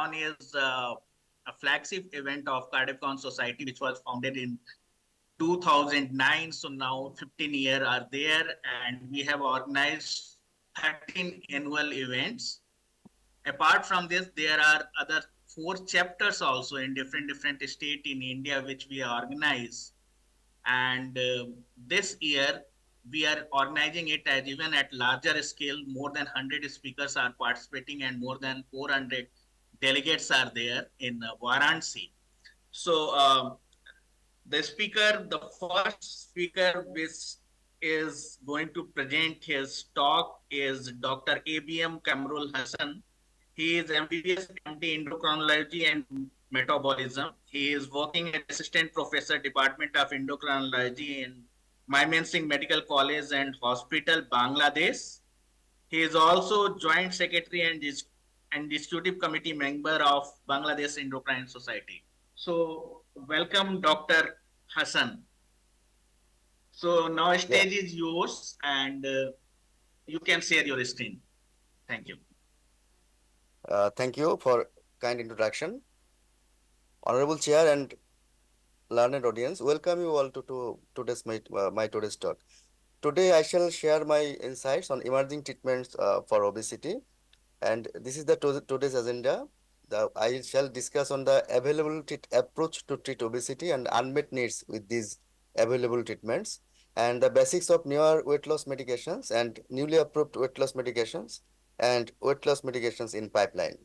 Cardiabcon is a flagship event of Cardiabcon Society, which was founded in 2009. So now 15 years are there, and we have organized 13 annual events. Apart from this, there are other four chapters also in different state in India, which we organize. And this year, we are organizing it as even at larger scale. More than 100 speakers are participating, and more than 400 delegates are there in Varanasi. So the first speaker which is going to present his talk is Dr. ABM Kamrul Hassan. He is MBBS MD Endocrinology and Metabolism. He is working as Assistant Professor Department of Endocrinology in Mymensingh Medical College and Hospital, Bangladesh. He is also Joint Secretary and Executive Committee member of Bangladesh Endocrine Society. So, welcome, Dr. Hassan. So now Yeah, stage is yours, and you can share your screen. Thank you. thank you for kind introduction. Honorable Chair and learned audience, welcome you all to today's my today's talk. Today I shall share my insights on emerging treatments for obesity, and this is the today's agenda. I shall discuss on the available approach to treat obesity and unmet needs with these available treatments, and the basics of newer weight loss medications and newly approved weight loss medications and weight loss medications in pipeline.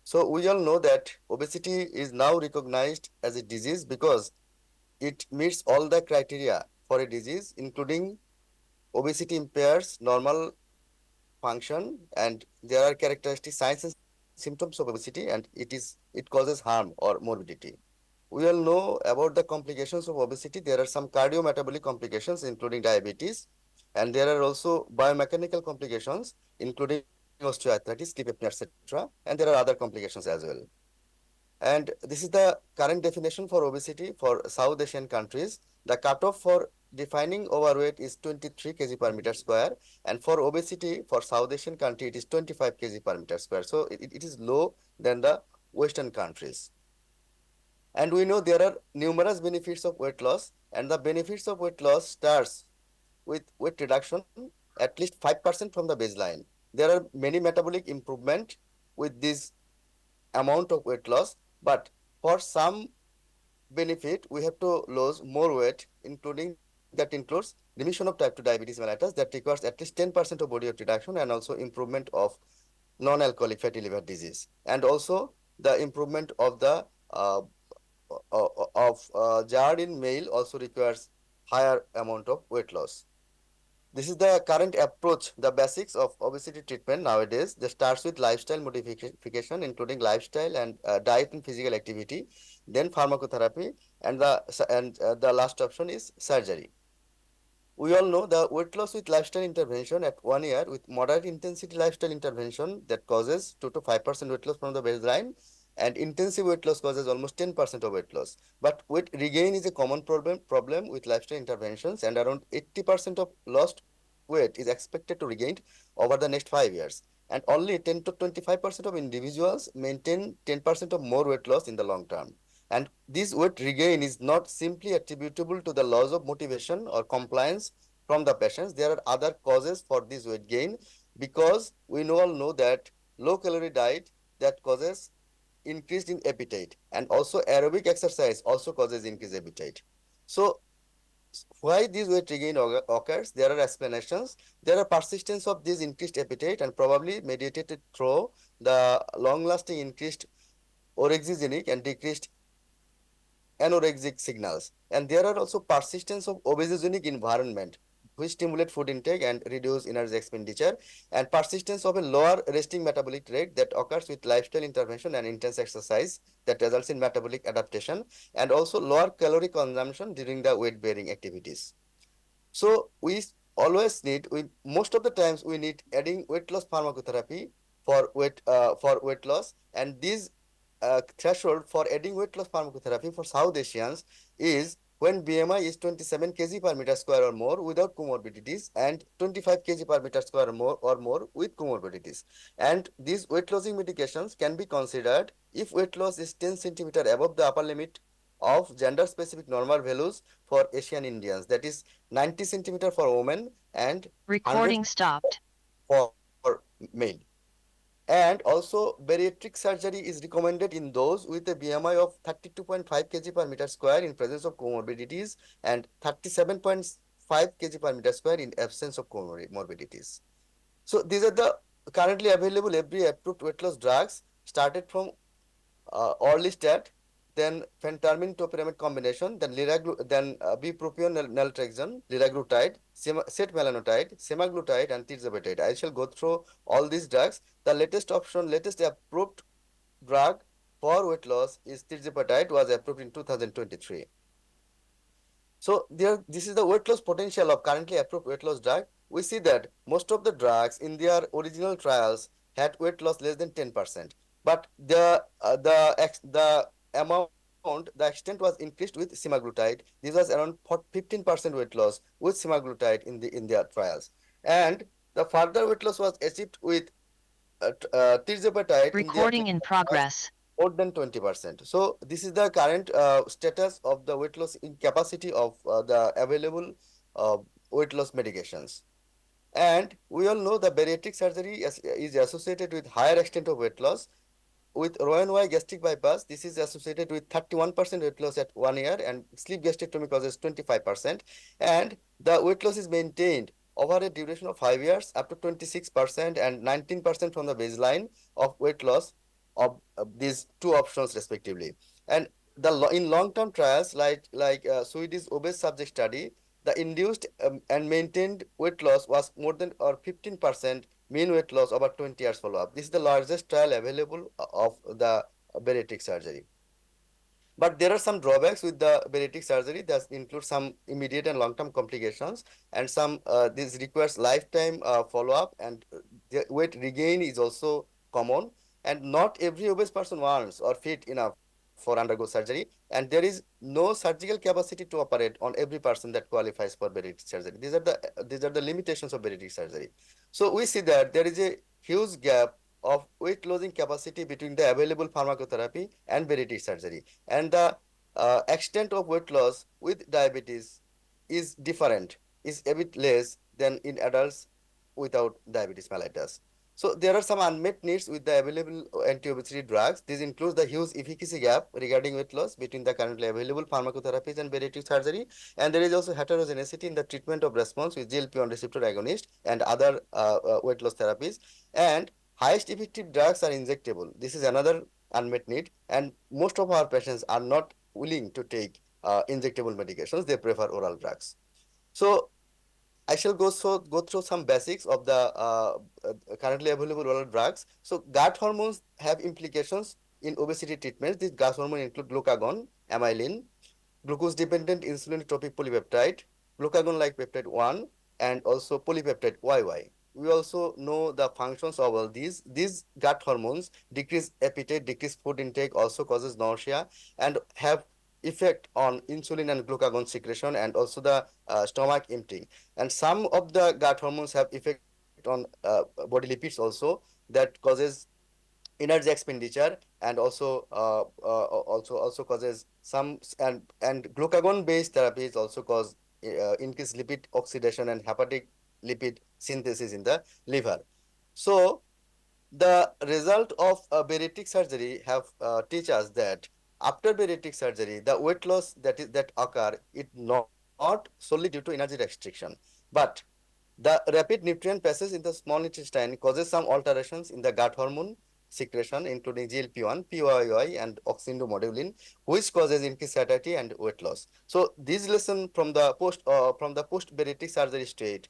So we all know that obesity is now recognized as a disease because it meets all the criteria for a disease, including obesity impairs normal function, and there are characteristic signs and symptoms of obesity, and it causes harm or morbidity. We all know about the complications of obesity. There are some cardiometabolic complications, including diabetes, and there are also biomechanical complications, including osteoarthritis, sleep apnea, etc. And there are other complications as well. And this is the current definition for obesity for South Asian countries. The cutoff for defining overweight is 23 kg per meter square. And for obesity, for South Asian country, it is 25 kg per meter square. So it is low than the Western countries. And we know there are numerous benefits of weight loss. And the benefits of weight loss starts with weight reduction at least 5% from the baseline. There are many metabolic improvement with this amount of weight loss, but for some benefit we have to lose more weight, including that includes remission of type 2 diabetes mellitus that requires at least 10% of body weight reduction, and also improvement of non-alcoholic fatty liver disease, and also the improvement of the GERD in male also requires higher amount of weight loss. This is the current approach, the basics of obesity treatment nowadays. That starts with lifestyle modification, including lifestyle and diet and physical activity, then pharmacotherapy, and the last option is surgery. We all know the weight loss with lifestyle intervention at 1 year with moderate intensity lifestyle intervention that causes 2 to 5% weight loss from the baseline, and intensive weight loss causes almost 10% of weight loss. But weight regain is a common problem with lifestyle interventions, and around 80% of lost weight is expected to regain over the next 5 years. And only 10 to 25% of individuals maintain 10% of more weight loss in the long term. And this weight regain is not simply attributable to the loss of motivation or compliance from the patients. There are other causes for this weight gain, because we all know that low calorie diet that causes increased in appetite, and also aerobic exercise also causes increased appetite. So why this weight regain occurs? There are explanations. There are persistence of this increased appetite and probably mediated through the long-lasting increased orexigenic and decreased anorexic signals. And there are also persistence of obesogenic environment, which stimulate food intake and reduce energy expenditure, and persistence of a lower resting metabolic rate that occurs with lifestyle intervention and intense exercise that results in metabolic adaptation, and also lower calorie consumption during the weight bearing activities. So we always need, most of the times we need adding weight loss pharmacotherapy for weight loss, and this threshold for adding weight loss pharmacotherapy for South Asians is when BMI is 27 kg per meter square or more without comorbidities and 25 kg per meter square or more with comorbidities. And these weight losing medications can be considered if weight loss is 10 centimeter above the upper limit of gender specific normal values for Asian Indians, that is 90 centimeter for women and 100 Recording stopped. for male. And also bariatric surgery is recommended in those with a BMI of 32.5 kg per meter square in presence of comorbidities and 37.5 kg per meter square in absence of comorbidities. So these are the currently available every approved weight loss drugs, started from orlistat, then phentermine topiramate combination, then bupropion naltrexone, liraglutide, setmelanotide, semaglutide, and tirzepatide. I shall go through all these drugs. The latest approved drug for weight loss is tirzepatide, was approved in 2023. So this is the weight loss potential of currently approved weight loss drug. We see that most of the drugs in their original trials had weight loss less than 10%, but the extent was increased with semaglutide. This was around 15% weight loss with semaglutide in their trials, and the further weight loss was achieved with tirzepatide in their Recording in progress. more than 20%. So this is the current status of the weight loss in capacity of the available uh, weight loss medications. And we all know the bariatric surgery is associated with higher extent of weight loss. With Roux-en-Y gastric bypass, this is associated with 31% weight loss at 1 year, and sleeve gastrectomy causes 25%. And the weight loss is maintained over a duration of 5 years up to 26% and 19% from the baseline of weight loss of these two options respectively. And in long-term trials like Swedish obese subject study, the induced and maintained weight loss was more than or 15% mean weight loss over 20 years follow-up. This is the largest trial available of the bariatric surgery. But there are some drawbacks with the bariatric surgery that include some immediate and long-term complications, and some this requires lifetime follow-up, and the weight regain is also common. And not every obese person wants or fit enough for undergo surgery, and there is no surgical capacity to operate on every person that qualifies for bariatric surgery. These are the limitations of bariatric surgery. So we see that there is a huge gap of weight losing capacity between the available pharmacotherapy and bariatric surgery, and the extent of weight loss with diabetes is different, is a bit less than in adults without diabetes mellitus. So there are some unmet needs with the available anti-obesity drugs. This includes the huge efficacy gap regarding weight loss between the currently available pharmacotherapies and bariatric surgery. And there is also heterogeneity in the treatment of response with GLP-1 receptor agonist and other weight loss therapies. And highest effective drugs are injectable. This is another unmet need. And most of our patients are not willing to take injectable medications. They prefer oral drugs. So I shall go through some basics of the currently available oral drugs. So gut hormones have implications in obesity treatments. These gut hormones include glucagon, amylin, glucose-dependent insulin-tropic polypeptide, glucagon-like peptide 1, and also polypeptide YY. We also know the functions of all these. These gut hormones decrease appetite, decrease food intake, also causes nausea, and have effect on insulin and glucagon secretion, and also the stomach emptying. And some of the gut hormones have effect on body lipids also, that causes energy expenditure, and also causes some, and glucagon based therapies also cause increased lipid oxidation and hepatic lipid synthesis in the liver. So the result of bariatric surgery have teach us that after bariatric surgery, the weight loss that occur is not solely due to energy restriction, but the rapid nutrient passage in the small intestine causes some alterations in the gut hormone secretion, including GLP-1, PYY, and oxyntomodulin, which causes increased satiety and weight loss. So this lesson from the post bariatric surgery state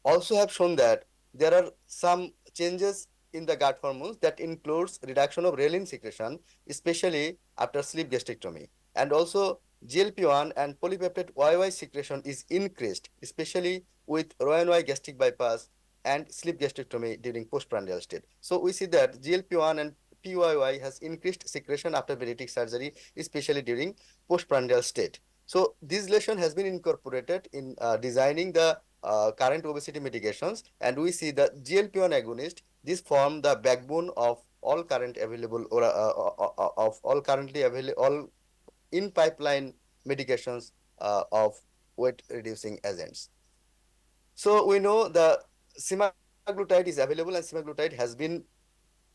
also have shown that there are some changes in the gut hormones that includes reduction of renin secretion, especially after sleeve gastrectomy. And also GLP-1 and polypeptide YY secretion is increased, especially with Roux-en-Y gastric bypass and sleeve gastrectomy during postprandial state. So we see that GLP-1 and PYY has increased secretion after bariatric surgery, especially during postprandial state. So this lesson has been incorporated in designing the current obesity medications, and we see the GLP-1 agonist. This form the backbone of all current available or of all currently available all in pipeline medications of weight reducing agents. So we know the semaglutide is available, and semaglutide has been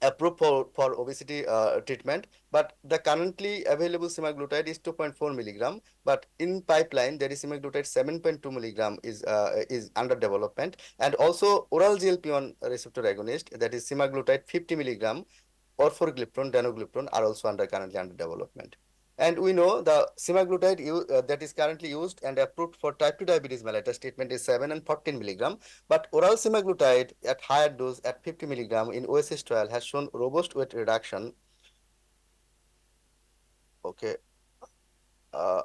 approved for obesity treatment, but the currently available semaglutide is 2.4 milligram, but in pipeline there is semaglutide 7.2 milligram is under development, and also oral GLP-1 receptor agonist, that is semaglutide 50 milligram, orforglipron, danuglipron are also currently under development. And we know the semaglutide that is currently used and approved for type 2 diabetes mellitus treatment is 7 and 14 milligram. But oral semaglutide at higher dose at 50 milligram in OSS trial has shown robust weight reduction. Okay. Uh,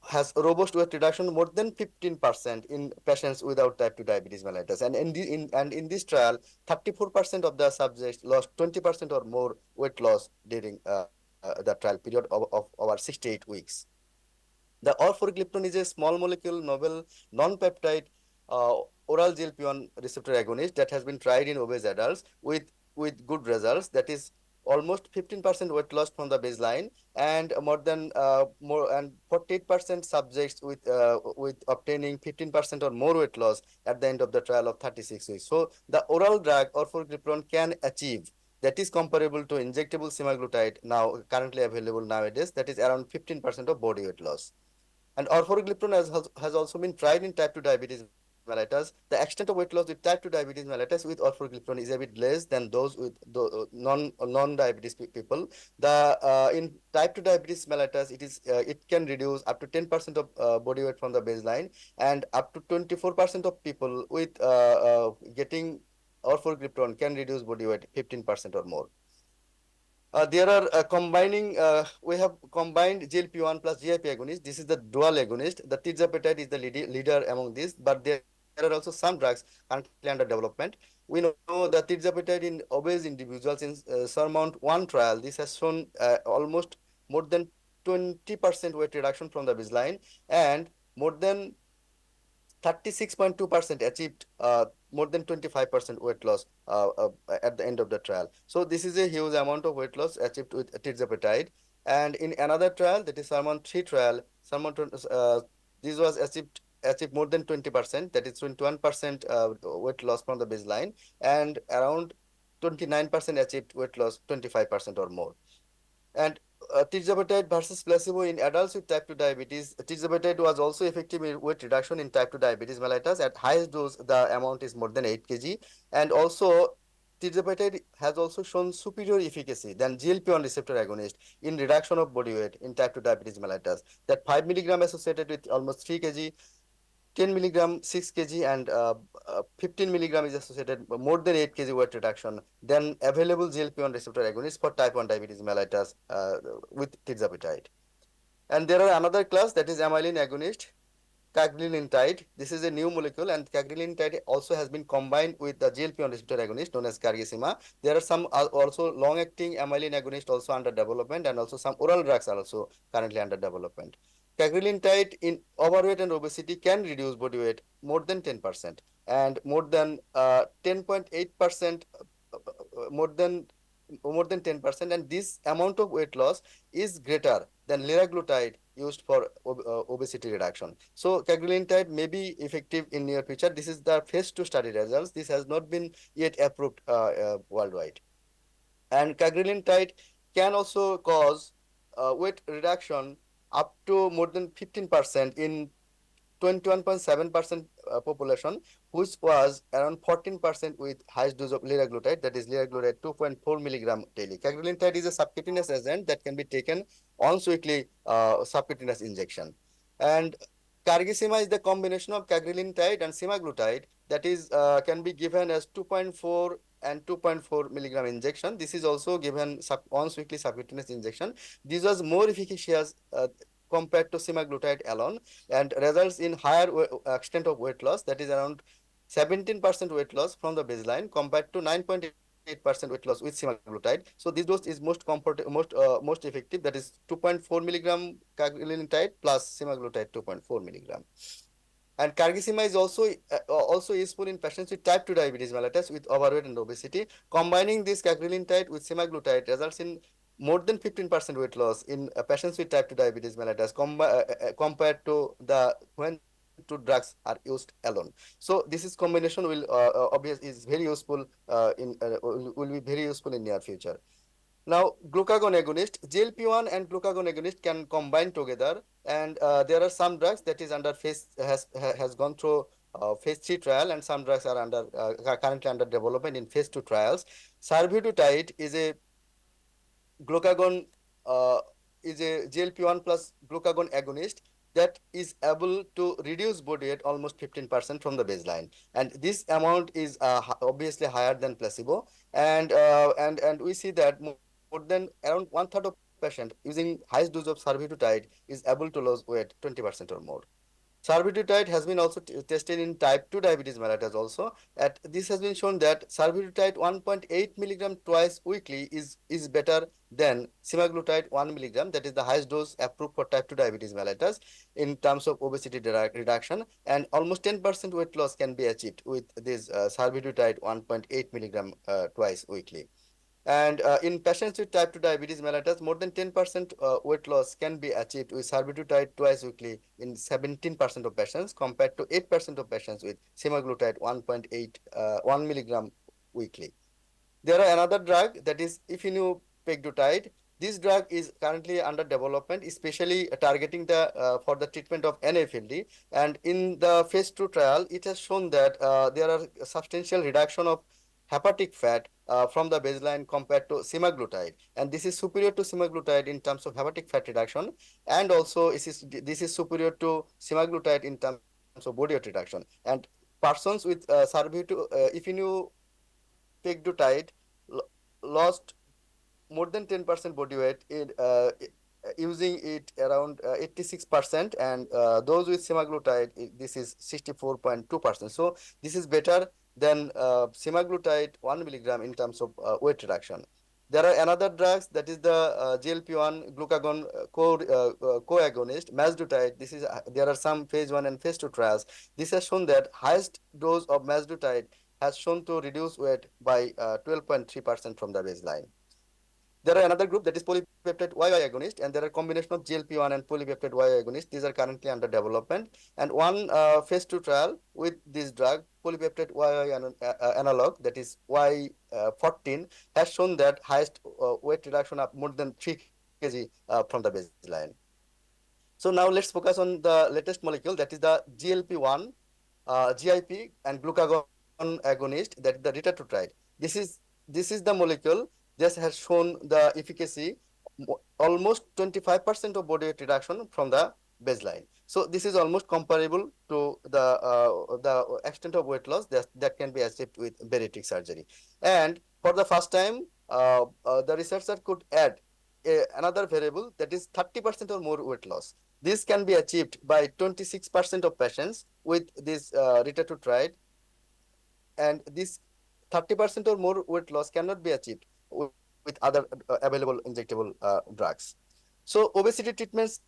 has robust weight reduction more than 15% in patients without type 2 diabetes mellitus. And in this trial, 34% of the subjects lost 20% or more weight loss during the trial period of over 68 weeks. The orforglipron is a small molecule, novel, non-peptide oral GLP-1 receptor agonist that has been tried in obese adults with good results. That is almost 15% weight loss from the baseline, and more and 48% subjects with obtaining 15% or more weight loss at the end of the trial of 36 weeks. So the oral drug orforglipron can achieve, that is comparable to injectable semaglutide now currently available nowadays, that is around 15% of body weight loss. And orforglipron has also been tried in type 2 diabetes mellitus. The extent of weight loss with type 2 diabetes mellitus with orforglipron is a bit less than those with the non-diabetes people. In type 2 diabetes mellitus, it can reduce up to 10% of body weight from the baseline, and up to 24% of people with getting orforglipron can reduce body weight 15% or more. There are we have combined GLP-1 plus GIP agonist. This is the dual agonist. The tirzepatide is the leader among these, but there are also some drugs currently under development. We know the tirzepatide in obese individuals in SURMOUNT-1 trial. This has shown almost more than 20% weight reduction from the baseline, and more than 36.2% achieved more than 25% weight loss at the end of the trial. So this is a huge amount of weight loss achieved with tirzepatide. And in another trial, that is SURMOUNT-3 trial, this was achieved more than 20%, that is 21% weight loss from the baseline, and around 29% achieved weight loss 25% or more. And tirzepatide versus placebo in adults with type 2 diabetes. Tirzepatide was also effective in weight reduction in type 2 diabetes mellitus. At highest dose, the amount is more than 8 kg. And also, tirzepatide has also shown superior efficacy than GLP-1 receptor agonist in reduction of body weight in type 2 diabetes mellitus. That 5 milligram associated with almost 3 kg, 10 milligram 6 kg, and 15 milligram is associated with more than 8 kg weight reduction than available GLP-1 receptor agonist for type 1 diabetes mellitus with tirzepatide. And there are another class, that is amylin agonist, cagrilintide. This is a new molecule, and cagrilintide also has been combined with the GLP-1 receptor agonist known as cargessima. There are some also long-acting amylin agonist also under development, and also some oral drugs are also currently under development. Cagrilintide in overweight and obesity can reduce body weight more than 10%, and more than 10.8%, more than 10%, and this amount of weight loss is greater than liraglutide used for obesity reduction. So cagrilintide may be effective in near future. This is the phase 2 study results. This has not been yet approved worldwide. And cagrilintide can also cause weight reduction up to more than 15% in 21.7% population, which was around 14% with highest dose of liraglutide, that is liraglutide 2.4 milligram daily. Cagrilintide is a subcutaneous agent that can be taken once weekly subcutaneous injection. And cargessima is the combination of cagrilintide and semaglutide that is can be given as 2.4 and 2.4 milligram injection. This is also given once weekly subcutaneous injection. This was more efficacious compared to semaglutide alone, and results in higher extent of weight loss, that is around 17% weight loss from the baseline compared to 9.8% weight loss with semaglutide. So this dose is most effective. That is 2.4 milligram cagrilintide plus semaglutide 2.4 milligram. And carglumic is also useful in patients with type 2 diabetes mellitus with overweight and obesity. Combining this cagrilintide with semaglutide results in more than 15% weight loss in patients with type 2 diabetes mellitus compared to the when two drugs are used alone. So this is combination will obvious is very useful will be very useful in near future. Now, glucagon agonist, GLP-1 and glucagon agonist can combine together, and there are some drugs that is under has gone through phase 3 trial, and some drugs are currently under development in phase 2 trials. Survodutide glucagon uh, is a GLP-1 plus glucagon agonist that is able to reduce body weight almost 15% from the baseline, and this amount is obviously higher than placebo, and we see that more than around one third of patients using highest dose of survodutide is able to lose weight 20% or more. Survodutide has been also tested in type 2 diabetes mellitus also. This has been shown that survodutide 1.8 milligram twice weekly is better than semaglutide 1 milligram, that is the highest dose approved for type 2 diabetes mellitus in terms of obesity reduction, and almost 10% weight loss can be achieved with this survodutide 1.8 milligram twice weekly. And in patients with type 2 diabetes mellitus, more than 10% weight loss can be achieved with survodutide twice weekly in 17% of patients compared to 8% of patients with semaglutide 1.8 1 milligram weekly. There are another drug that is ifinopeglutide. This drug is currently under development, especially targeting the for the treatment of NAFLD. And in the phase 2 trial, it has shown that there are substantial reduction of hepatic fat from the baseline compared to semaglutide, and this is superior to semaglutide in terms of hepatic fat reduction, and also this is superior to semaglutide in terms of body weight reduction. And persons with ifinopeglutide lost more than 10% body weight using it around 86%, and those with semaglutide this is 64.2%. So this is better than semaglutide 1 milligram in terms of weight reduction. There are another drugs that is the GLP-1 glucagon co-agonist mazdutide. There are some phase 1 and phase 2 trials. This has shown that highest dose of mazdutide has shown to reduce weight by 12.3% from the baseline. There are another group that is polypeptide YY agonist, and there are combination of GLP-1 and polypeptide YY agonist. These are currently under development, and one phase 2 trial with this drug polypeptide YY analog, that is Y14, has shown that highest weight reduction of more than 3 kg from the baseline. So now let's focus on the latest molecule, that is the GLP-1, GIP, and glucagon agonist, that is the retatrutide. This is the molecule. This has shown the efficacy almost 25% of body weight reduction from the baseline. So this is almost comparable to the extent of weight loss that can be achieved with bariatric surgery. And for the first time, the researcher could add another variable, that is 30% or more weight loss. This can be achieved by 26% of patients with this retatrutide, and this 30% or more weight loss cannot be achieved with other available injectable drugs. So obesity treatments,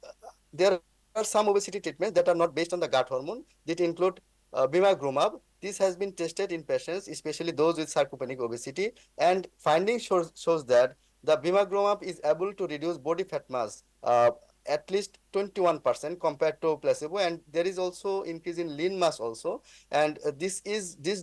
there are some obesity treatments that are not based on the gut hormone. That include bimagrumab. This has been tested in patients, especially those with sarcopenic obesity, and findings shows that the bimagrumab is able to reduce body fat mass at least 21% compared to placebo, and there is also increase in lean mass also. And this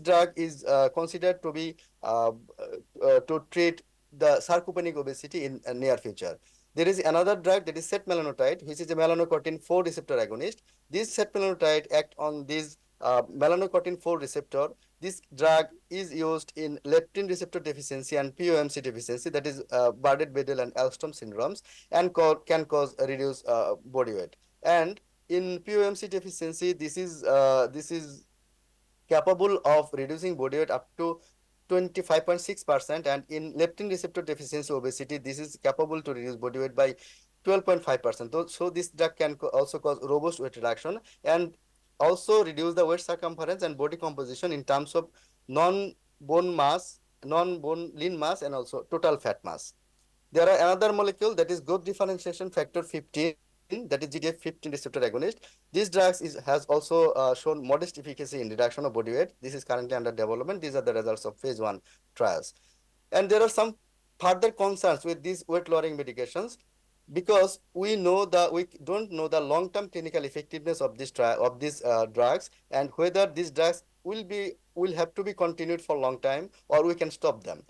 drug is considered to be to treat the sarcopenic obesity in near future. There is another drug that is setmelanotide, which is a melanocortin 4 receptor agonist. This setmelanotide act on this melanocortin 4 receptor. This drug is used in leptin receptor deficiency and POMC deficiency, that is Bardet-Biedl and Alstom syndromes, and can cause a reduced body weight. And in POMC deficiency, this is capable of reducing body weight up to 25.6%, and in leptin receptor deficiency obesity, this is capable to reduce body weight by 12.5%. So this drug can also cause robust weight reduction and also reduce the waist circumference and body composition in terms of non-bone mass non-bone lean mass and also total fat mass. There are another molecule that is growth differentiation factor 15, that is GDF15 receptor agonist. These drugs has also shown modest efficacy in reduction of body weight. This is currently under development. These are the results of phase 1 trials. And there are some further concerns with these weight lowering medications because we don't know the long-term clinical effectiveness of these drugs, and whether these drugs will have to be continued for a long time or we can stop them.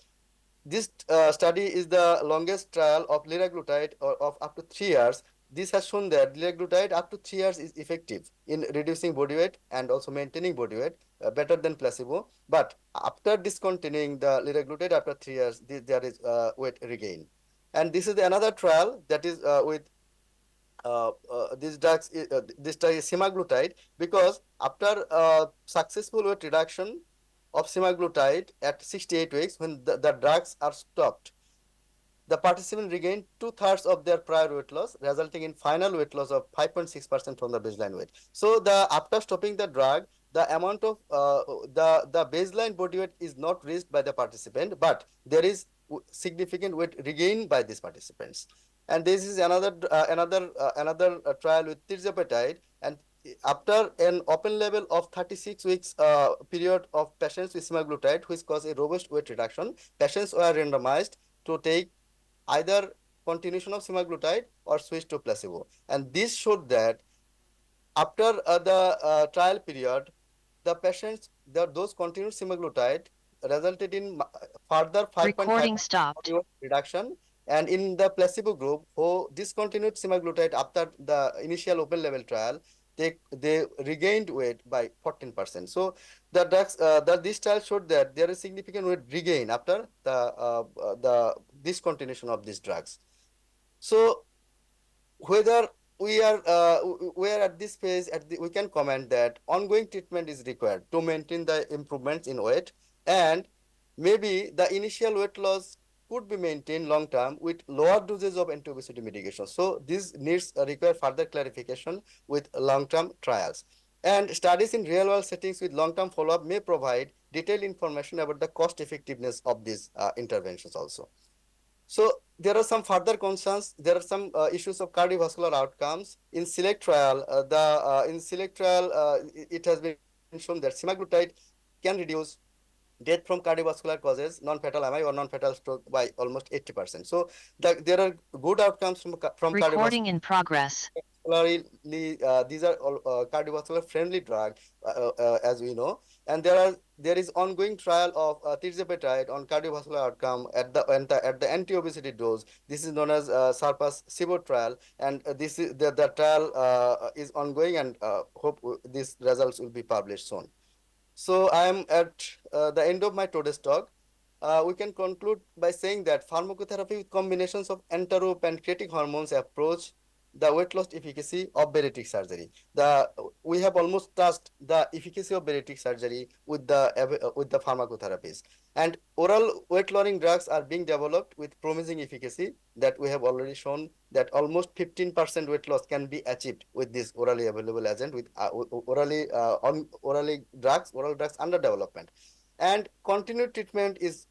This study is the longest trial of liraglutide of up to 3 years. This has shown that liraglutide up to 3 years is effective in reducing body weight and also maintaining body weight better than placebo. But after discontinuing the liraglutide after 3 years, there is weight regain. And this is another trial that is with this drug is semaglutide, because after successful weight reduction of semaglutide at 68 weeks, when the drugs are stopped, the participants regained 2/3 of their prior weight loss, resulting in final weight loss of 5.6% from the baseline weight. So after stopping the drug, the amount of the baseline body weight is not reached by the participant, but there is significant weight regained by these participants. And this is another trial with tirzepatide, and after an open label of 36 weeks period of patients with semaglutide, which caused a robust weight reduction, patients were randomized to take either continuation of semaglutide or switch to placebo. And this showed that after the trial period, the patients, those continued semaglutide resulted in further 5.5 reduction. And in the placebo group who discontinued semaglutide after the initial open label trial, they regained weight by 14%. So this trial showed that there is significant weight regain after the discontinuation of these drugs. So whether we are at this phase, we can comment that ongoing treatment is required to maintain the improvements in weight, and maybe the initial weight loss could be maintained long term with lower doses of anti-obesity medication. So this needs require further clarification with long term trials. And studies in real world settings with long term follow up may provide detailed information about the cost effectiveness of these interventions also. So there are some further concerns. There are some issues of cardiovascular outcomes in select trial. It has been shown that semaglutide can reduce death from cardiovascular causes, non-fatal MI or non-fatal stroke by almost 80%. So there are good outcomes from Recording in progress. These are all cardiovascular friendly drugs, as we know, and there is ongoing trial of tirzepatide on cardiovascular outcome at the anti-obesity dose. This is known as SURPASS-CIBO trial, and this is the trial is ongoing, and hope these results will be published soon. So I am at the end of my today's talk. We can conclude by saying that pharmacotherapy with combinations of enteropancreatic hormones approach the weight loss efficacy of bariatric surgery. We have almost touched the efficacy of bariatric surgery with the pharmacotherapies. And oral weight lowering drugs are being developed with promising efficacy that we have already shown that almost 15% weight loss can be achieved with this orally available agent with oral drugs under development. And continued treatment is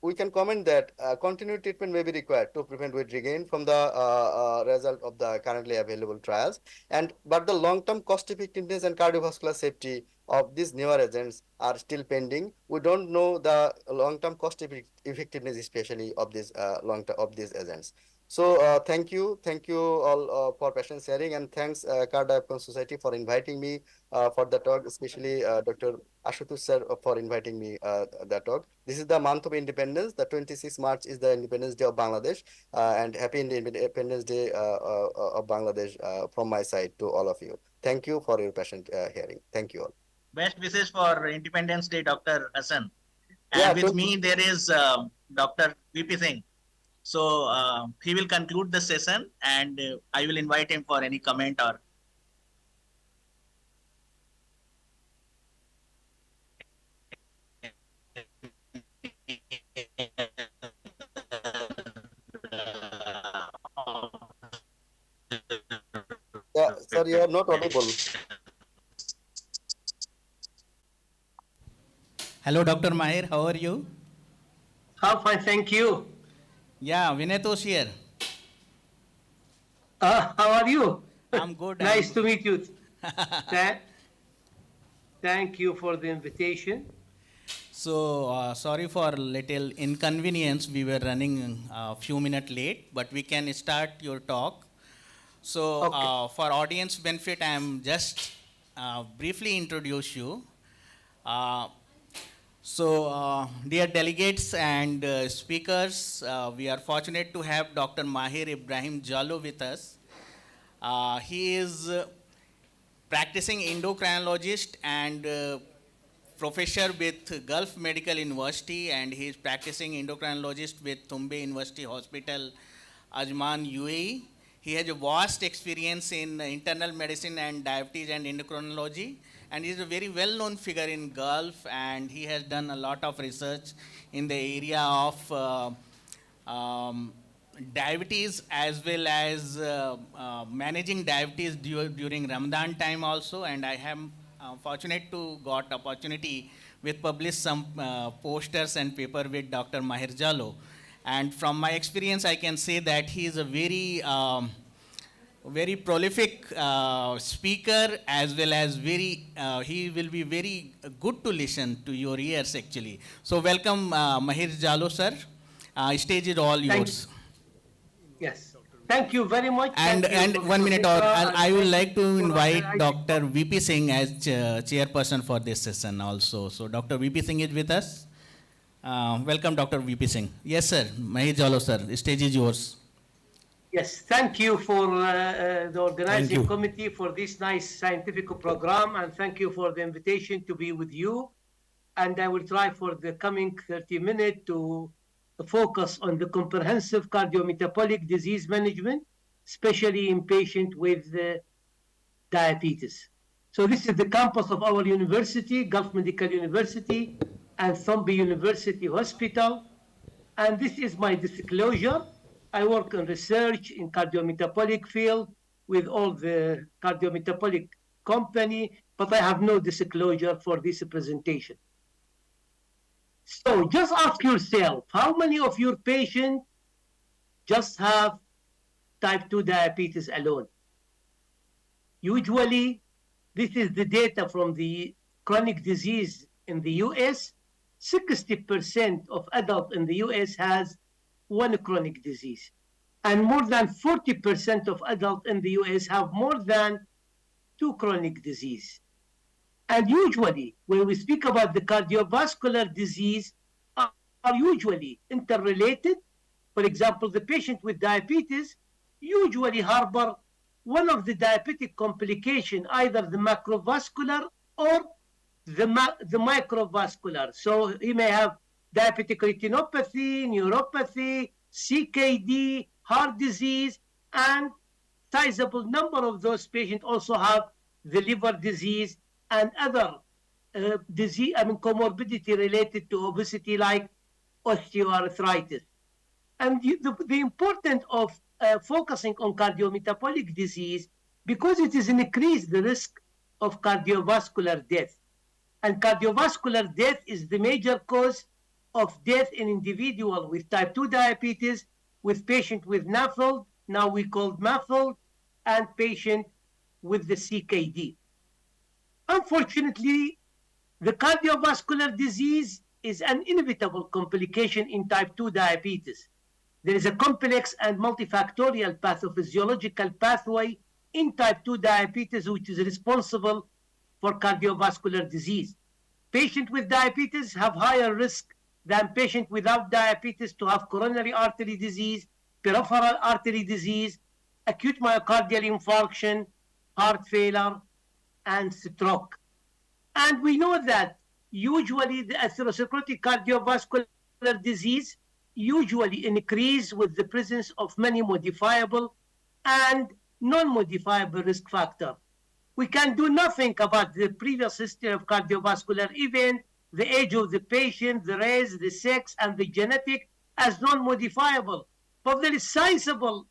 we can comment that continued treatment may be required to prevent weight regain from the result of the currently available trials. But the long-term cost effectiveness and cardiovascular safety of these newer agents are still pending. We don't know the long-term cost effectiveness, especially of these agents. So thank you all for patient sharing, and thanks Cardiabcon Society for inviting me for the talk, especially Dr. Ashutosh sir for inviting me the talk. This is the month of independence. The 26th March is the Independence Day of Bangladesh, and happy Independence Day of Bangladesh from my side to all of you. Thank you for your patient hearing. Thank you all. Best wishes for Independence Day, Dr. Hassan. And Yeah, with me there is Dr. VP Singh. So he will conclude the session, and I will invite him for any comment or. Yeah, sir, you are not audible. Hello, Dr. Maher, how are you? How fine, thank you. Yeah, Vinetosh here. How are you? I'm good. Nice to meet you. Tha- Thank you for the invitation. So sorry for little inconvenience. We were running a few minutes late, but we can start your talk. So Okay. for audience benefit, I am just briefly introduce you. Uh, dear delegates and speakers, we are fortunate to have Dr. Mahir Ibrahim Jallo with us. He is practicing endocrinologist and professor with Gulf Medical University, and he is practicing endocrinologist with Tumbe University Hospital, Ajman, UAE. He has a vast experience in internal medicine and diabetes and endocrinology, and he is a very well-known figure in Gulf, and he has done a lot of research in the area of diabetes as well as managing diabetes during Ramadan time also, and I am fortunate to got opportunity with publish some posters and paper with Dr. Mahir Jallo, and from my experience I can say that he is a very prolific speaker as well as he will be very good to listen to your ears actually. So welcome Mahir Jallo sir. Stage is all yours. Yes. Thank you very much. And Thank you, 1 minute, Professor, I would like to for invite organizing- Dr. VP Singh as chairperson for this session also. So Dr. VP Singh is with us. Welcome, Dr. VP Singh. Yes, sir. Mahir Jallo, sir. The stage is yours. Yes, thank you for the organizing you. committee for this nice scientific program, and thank you for the invitation to be with you. And I will try for the coming 30 minutes to focus on the comprehensive cardiometabolic disease management, especially in patients with diabetes. So this is the campus of our university, Gulf Medical University and Thombe University Hospital. And this is my disclosure. I work in research in cardiometabolic field with all the cardiometabolic company, but I have no disclosure for this presentation. So just ask yourself, how many of your patients just have type 2 diabetes alone? Usually, this is the data from the chronic disease in the US. 60% of adults in the US has one chronic disease. And more than 40% of adults in the US have more than two chronic disease. And usually, when we speak about the cardiovascular disease, are usually interrelated. For example, the patient with diabetes usually harbor one of the diabetic complication, either the macrovascular or the microvascular. So he may have diabetic retinopathy, neuropathy, CKD, heart disease, and sizable number of those patients also have the liver disease and other disease, comorbidity related to obesity like osteoarthritis. And the importance of focusing on cardiometabolic disease, because it is an increased risk of cardiovascular death. And cardiovascular death is the major cause of death in individual with type 2 diabetes, with patient with NAFLD, now we call MAFLD, and patient with the CKD. Unfortunately, the cardiovascular disease is an inevitable complication in type 2 diabetes. There is a complex and multifactorial pathophysiological pathway in type 2 diabetes which is responsible for cardiovascular disease. Patients with diabetes have higher risk than patients without diabetes to have coronary artery disease, peripheral artery disease, acute myocardial infarction, heart failure, and stroke. And we know that usually the atherosclerotic cardiovascular disease usually increase with the presence of many modifiable and non-modifiable risk factor. We can do nothing about the previous history of cardiovascular event, the age of the patient, the race, the sex, and the genetic as non-modifiable. But there is sizable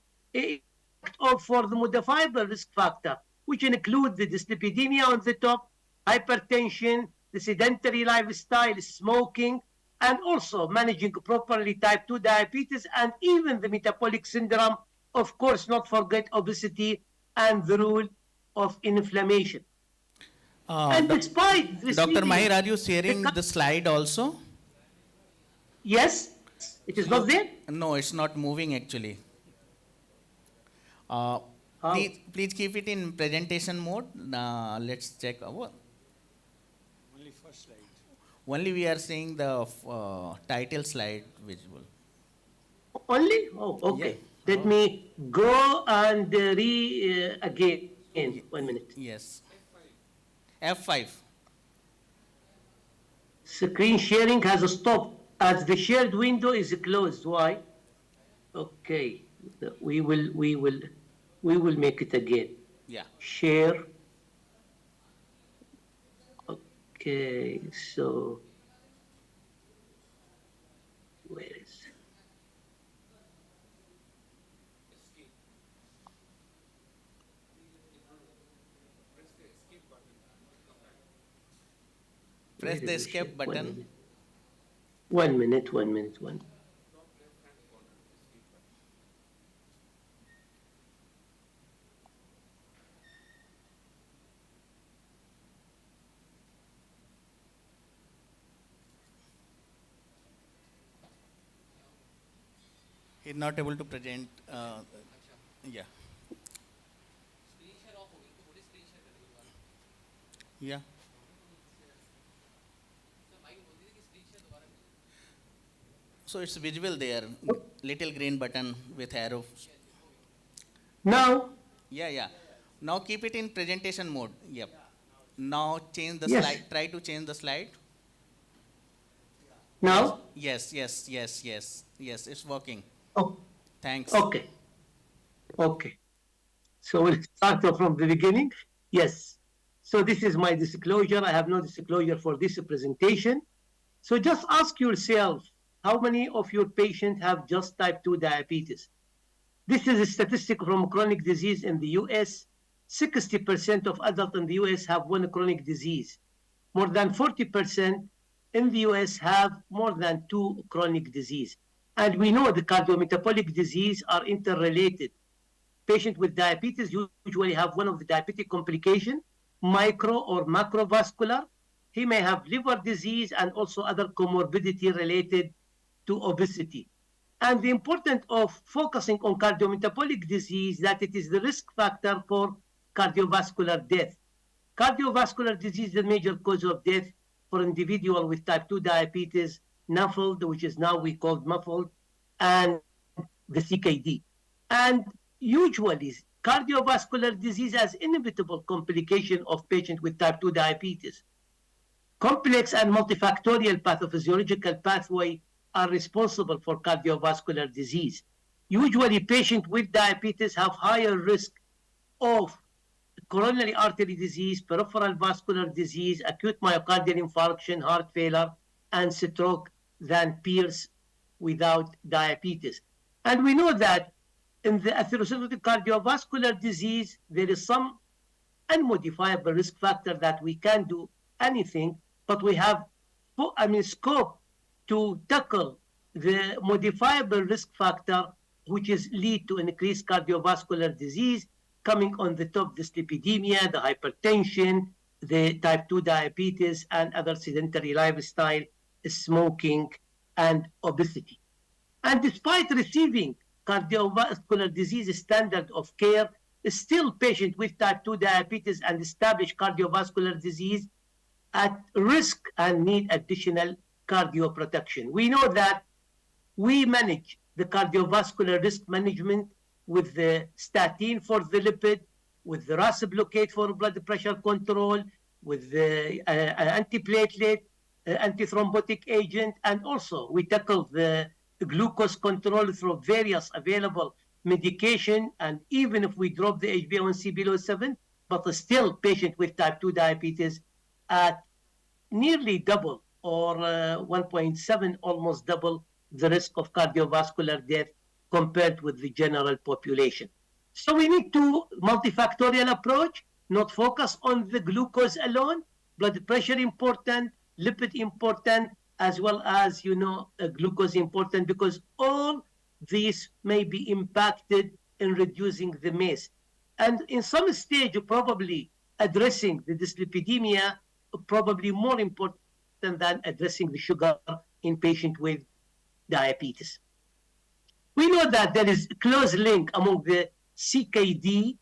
for the modifiable risk factor, which include the dyslipidemia on the top, hypertension, the sedentary lifestyle, smoking, and also managing properly type 2 diabetes and even the metabolic syndrome. Of course, not forget obesity and the role of inflammation. And despite Dr. Mahir, receiving are you sharing the slide also? yes, it is not there. No, it's not moving actually. Please keep it in presentation mode. Let's check. Only we are seeing the title slide visible. Only? Oh, okay. Yeah. Let me go and again. 1 minute. Yes. F5. Screen sharing has stopped as the shared window is closed. Why? Okay. We will make it again. Yeah. Share. Okay, so where is Press the escape button. 1 minute. He's not able to present. Yeah. Yeah. So it's visible there, little green button with arrow. Now? Yeah. Now keep it in presentation mode. Yep. Now change the Yes. slide. Try to change the slide. Now? Yes. It's working. Oh, Thanks. okay. So we'll start from the beginning. Yes. So this is my disclosure. I have no disclosure for this presentation. So just ask yourself, how many of your patients have just type 2 diabetes? This is a statistic from chronic disease in the US. 60% of adults in the US have one chronic disease. More than 40% in the US have more than two chronic disease. And we know the cardiometabolic disease are interrelated. Patients with diabetes usually have one of the diabetic complications, micro or macrovascular. He may have liver disease and also other comorbidity related to obesity. And the importance of focusing on cardiometabolic disease, that it is the risk factor for cardiovascular death. Cardiovascular disease is the major cause of death for individual with type 2 diabetes, NAFLD, which is now we call MUFFLD, and the CKD. And usually, cardiovascular disease has inevitable complication of patients with type 2 diabetes. Complex and multifactorial pathophysiological pathway are responsible for cardiovascular disease. Usually, patients with diabetes have higher risk of coronary artery disease, peripheral vascular disease, acute myocardial infarction, heart failure, and stroke than peers without diabetes. And we know that in the atherosclerotic cardiovascular disease, there is some unmodifiable risk factor that we can't do anything, but we have scope to tackle the modifiable risk factor, which is lead to increased cardiovascular disease, coming on the top, dyslipidemia, the hypertension, the type 2 diabetes, and other sedentary lifestyle, smoking, and obesity. And despite receiving cardiovascular disease standard of care, still patients with type 2 diabetes and established cardiovascular disease at risk and need additional cardio protection. We know that we manage the cardiovascular risk management with the statin for the lipid, with the RAS blockade for blood pressure control, with the antiplatelet, antithrombotic agent, and also we tackle the glucose control through various available medication. And even if we drop the HbA1c below 7, but still patient with type 2 diabetes at nearly double or 1.7, almost double the risk of cardiovascular death compared with the general population. So we need to multifactorial approach, not focus on the glucose alone, blood pressure important, lipid important, as well as, glucose important, because all these may be impacted in reducing the MACE. And in some stage, probably addressing the dyslipidemia, probably more important than addressing the sugar in patient with diabetes. We know that there is a close link among the CKD,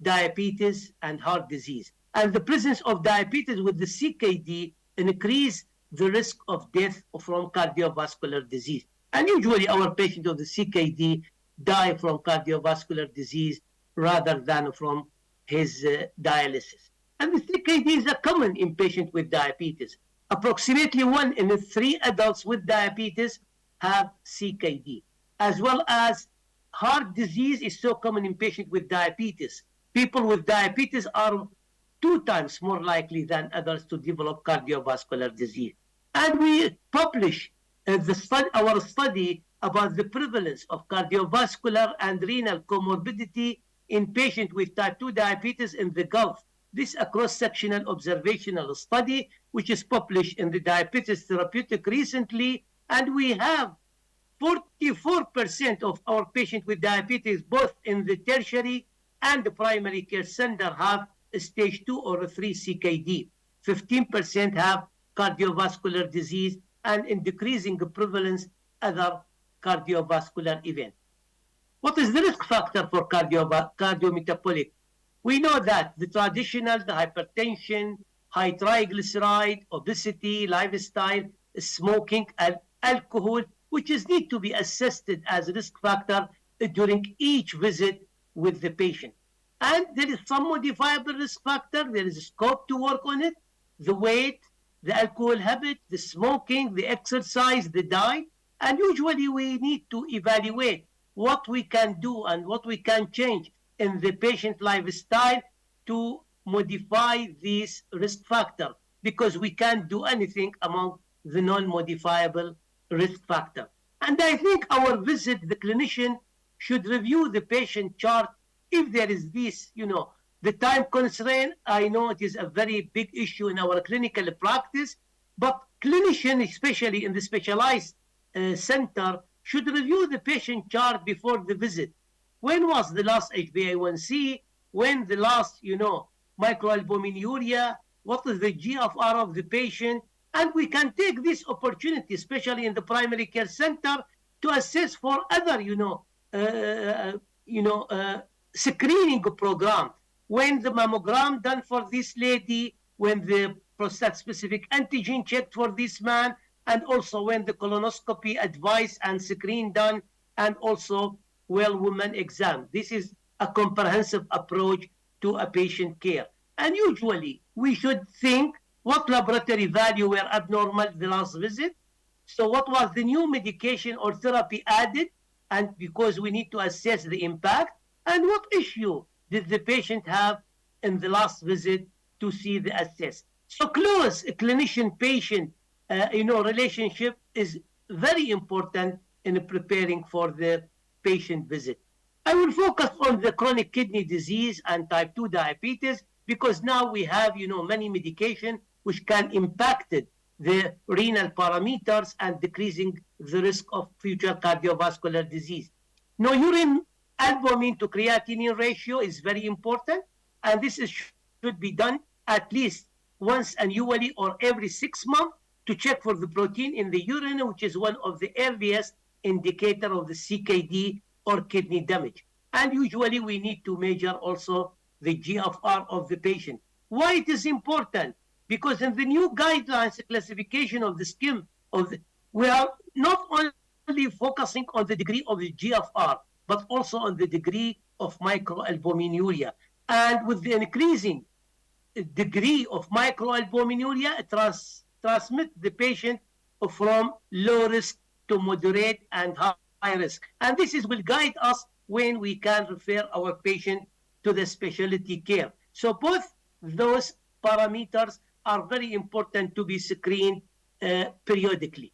diabetes, and heart disease. And the presence of diabetes with the CKD increase the risk of death from cardiovascular disease. And usually our patients of the CKD die from cardiovascular disease rather than from his dialysis. And the CKD is common in patients with diabetes. Approximately 1 in 3 adults with diabetes have CKD, as well as heart disease is so common in patients with diabetes. People with diabetes are 2 times more likely than others to develop cardiovascular disease. And we publish our study about the prevalence of cardiovascular and renal comorbidity in patients with type 2 diabetes in the Gulf. This is a cross-sectional observational study which is published in the Diabetes Therapeutic recently, and we have 44% of our patients with diabetes, both in the tertiary and the primary care center, have stage 2 or 3 CKD. 15% have cardiovascular disease, and in decreasing prevalence, other cardiovascular events. What is the risk factor for cardiometabolic? We know that the traditional, the hypertension, high triglyceride, obesity, lifestyle, smoking, and alcohol, which is need to be assessed as a risk factor during each visit with the patient. And there is some modifiable risk factor. There is a scope to work on it. The weight, the alcohol habit, the smoking, the exercise, the diet. And usually we need to evaluate what we can do and what we can change in the patient lifestyle to modify this risk factor, because we can't do anything among the non-modifiable risk factor. And I think our visit, the clinician should review the patient chart if there is this, the time constraint. I know it is a very big issue in our clinical practice, but clinician, especially in the specialized center, should review the patient chart before the visit. When was the last HbA1c? When the last, microalbuminuria? What is the GFR of the patient? And we can take this opportunity, especially in the primary care center, to assess for other, screening program. When the mammogram done for this lady, when the prostate-specific antigen checked for this man, and also when the colonoscopy advice and screen done, and also woman exam. This is a comprehensive approach to a patient care. And usually we should think what laboratory value were abnormal the last visit. So what was the new medication or therapy added? And because we need to assess the impact. And what issue did the patient have in the last visit to see the assess. So close clinician-patient relationship is very important in preparing for the patient visit. I will focus on the chronic kidney disease and type 2 diabetes, because now we have many medication which can impact the renal parameters and decreasing the risk of future cardiovascular disease. Now, urine albumin to creatinine ratio is very important, and this should be done at least once annually or every 6 months to check for the protein in the urine, which is one of the earliest indicator of the CKD or kidney damage. And usually we need to measure also the GFR of the patient. Why it is important? Because in the new guidelines, the classification of the skin, we are not only focusing on the degree of the GFR, but also on the degree of microalbuminuria. And with the increasing degree of microalbuminuria, it transmit the patient from low risk to moderate and high risk. And this will guide us when we can refer our patient to the specialty care. So both those parameters are very important to be screened periodically.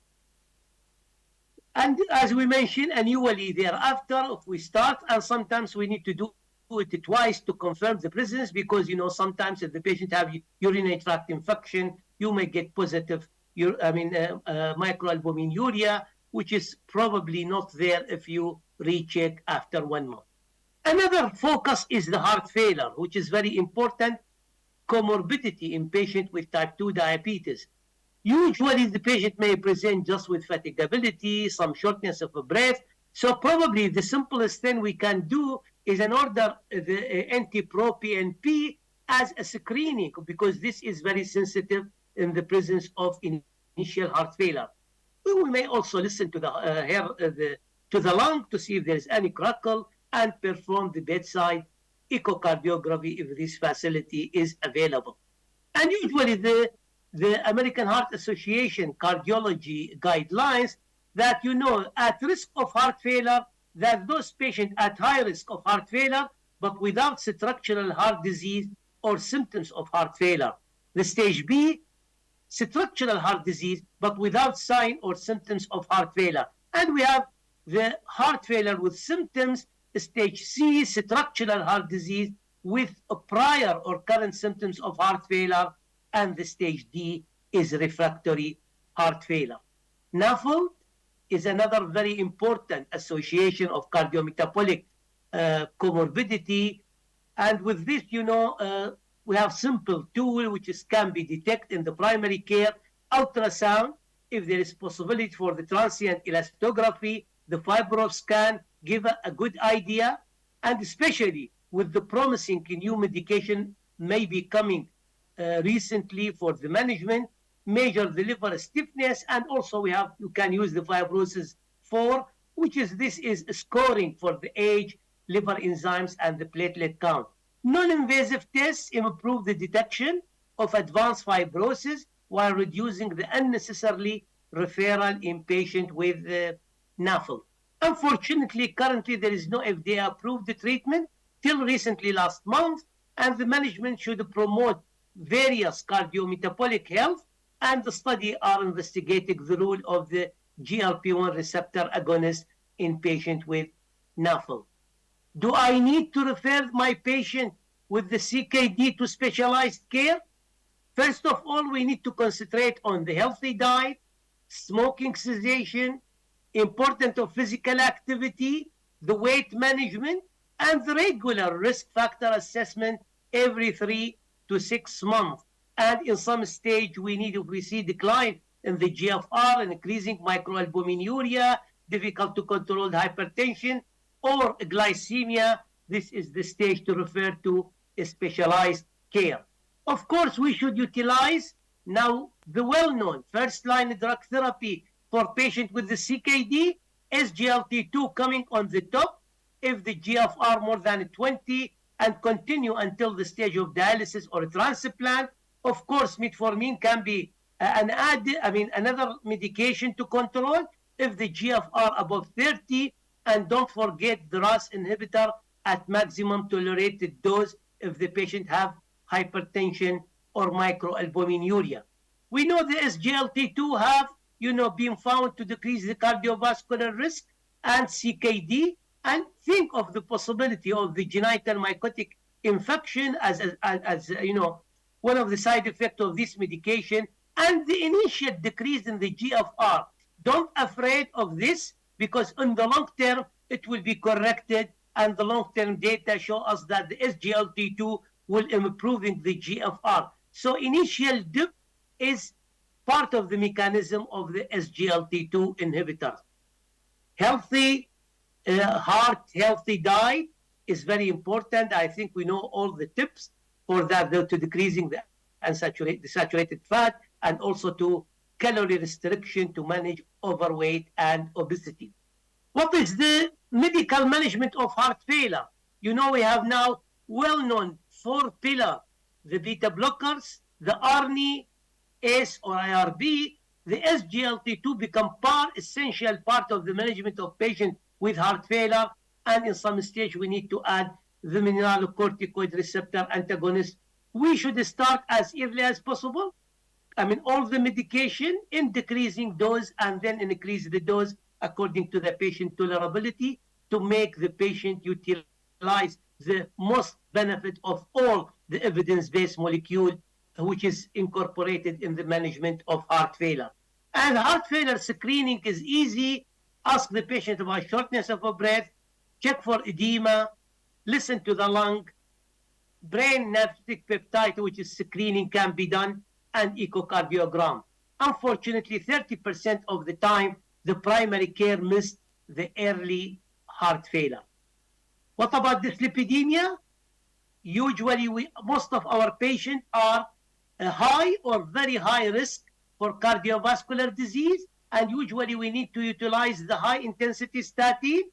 And as we mentioned, annually thereafter, if we start, and sometimes we need to do it twice to confirm the presence, because sometimes if the patient have urinary tract infection, you may get positive microalbuminuria, which is probably not there if you recheck after 1 month. Another focus is the heart failure, which is very important comorbidity in patients with type 2 diabetes. Usually, the patient may present just with fatigability, some shortness of breath. So probably the simplest thing we can do is an order the NT-proBNP as a screening, because this is very sensitive in the presence of initial heart failure. We may also listen to the lung to see if there is any crackle and perform the bedside echocardiography if this facility is available. And usually the American Heart Association cardiology guidelines that, at risk of heart failure, that those patients at high risk of heart failure, but without structural heart disease or symptoms of heart failure. The stage B, structural heart disease, but without sign or symptoms of heart failure. And we have the heart failure with symptoms, stage C, structural heart disease with a prior or current symptoms of heart failure, and the stage D is refractory heart failure. NAFLD is another very important association of cardiometabolic comorbidity, and with this, we have simple tool which can be detected in the primary care, ultrasound, if there is possibility for the transient elastography, the fibroscan give a good idea, and especially with the promising new medication may be coming recently for the management, measure the liver stiffness, and also you can use the fibrosis 4, which is scoring for the age, liver enzymes, and the platelet count. Non-invasive tests improve the detection of advanced fibrosis while reducing the unnecessarily referral in patients with NAFLD. Unfortunately, currently there is no FDA-approved treatment till recently last month, and the management should promote various cardiometabolic health, and the study are investigating the role of the GLP-1 receptor agonist in patients with NAFLD. Do I need to refer my patient with the CKD to specialized care? First of all, we need to concentrate on the healthy diet, smoking cessation, importance of physical activity, the weight management, and the regular risk factor assessment every 3 to 6 months. And in some stage, if we see decline in the GFR and increasing microalbuminuria, difficult to control hypertension, or glycemia, this is the stage to refer to a specialized care. Of course, we should utilize now the well-known first-line drug therapy for patients with the CKD, SGLT2 coming on the top, if the GFR more than 20, and continue until the stage of dialysis or transplant. Of course, metformin can be another medication to control if the GFR above 30, and don't forget the RAS inhibitor at maximum tolerated dose if the patient have hypertension or microalbuminuria. We know the SGLT2 have, been found to decrease the cardiovascular risk and CKD, and think of the possibility of the genital mycotic infection as one of the side effects of this medication, and the initial decrease in the GFR. Don't afraid of this, because in the long term, it will be corrected, and the long-term data show us that the SGLT2 will improve in the GFR. So initial dip is part of the mechanism of the SGLT2 inhibitors. Healthy heart, healthy diet is very important. I think we know all the tips for that, to decreasing the saturated fat, and also to calorie restriction to manage overweight and obesity. What is the medical management of heart failure? We have now well-known 4 pillars: the beta blockers, the ARNI, ACE or IRB, the SGLT2 become essential part of the management of patients with heart failure, and in some stage we need to add the mineralocorticoid receptor antagonist. We should start as early as possible. All the medication in decreasing dose, and then increase the dose according to the patient tolerability, to make the patient utilize the most benefit of all the evidence-based molecule which is incorporated in the management of heart failure. And heart failure screening is easy. Ask the patient about shortness of breath, check for edema, listen to the lung, brain natriuretic peptide, which is screening, can be done, and echocardiogram. Unfortunately, 30% of the time, the primary care missed the early heart failure. What about dyslipidemia? Usually, most of our patients are high or very high risk for cardiovascular disease, and usually we need to utilize the high-intensity statin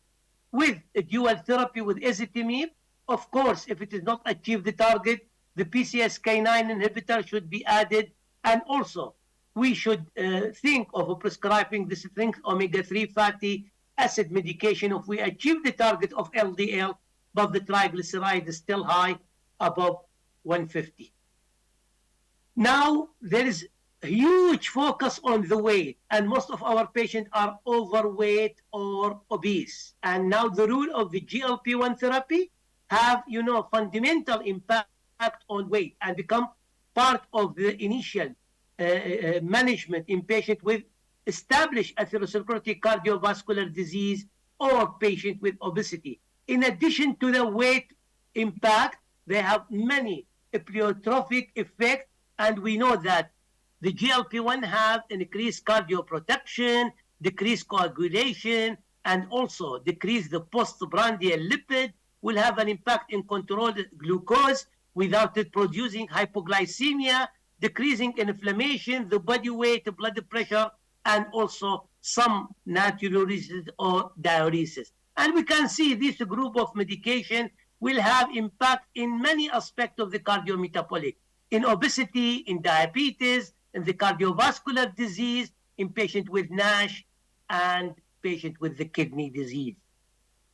with a dual therapy with ezetimibe. Of course, if it is not achieved the target, the PCSK9 inhibitor should be added, and also we should think of prescribing the strength omega-3 fatty acid medication if we achieve the target of LDL, but the triglyceride is still high, above 150. Now, there is a huge focus on the weight, and most of our patients are overweight or obese. And now the rule of the GLP-1 therapy have, fundamental impact on weight and become part of the initial management in patients with established atherosclerotic cardiovascular disease or patient with obesity. In addition to the weight impact, they have many pleiotropic effects, and we know that the GLP-1 have increased cardioprotection, decreased coagulation, and also decrease the postprandial lipid, will have an impact in controlling glucose without it producing hypoglycemia, decreasing inflammation, the body weight, the blood pressure, and also some natriuresis or diuresis. And we can see this group of medication will have impact in many aspects of the cardiometabolic, in obesity, in diabetes, in the cardiovascular disease, in patient with NASH, and patient with the kidney disease.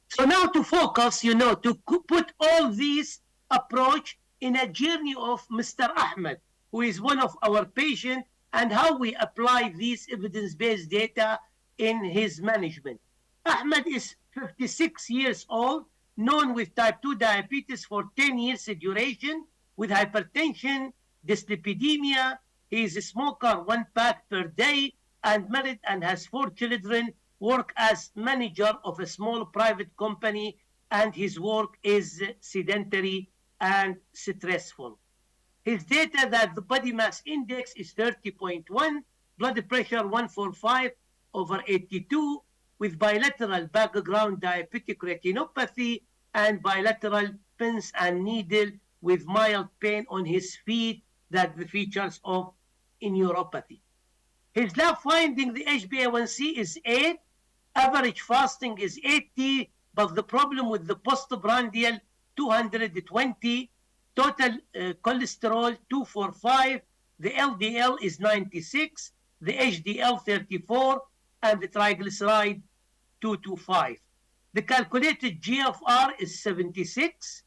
So now to focus, to put all these approach in a journey of Mr. Ahmed, who is one of our patients, and how we apply these evidence-based data in his management. Ahmed is 56 years old, known with type 2 diabetes for 10 years duration, with hypertension, dyslipidemia. He is a smoker, 1 pack per day, and married and has 4 children, work as manager of a small private company, and his work is sedentary and stressful. His data that the body mass index is 30.1, blood pressure 145/82, with bilateral background diabetic retinopathy and bilateral pins and needle with mild pain on his feet, that the features of neuropathy. His lab finding, the HbA1c is 8, average fasting is 80, but the problem with the postprandial 220, total cholesterol 245, the LDL is 96, the HDL 34, and the triglyceride 225. The calculated GFR is 76,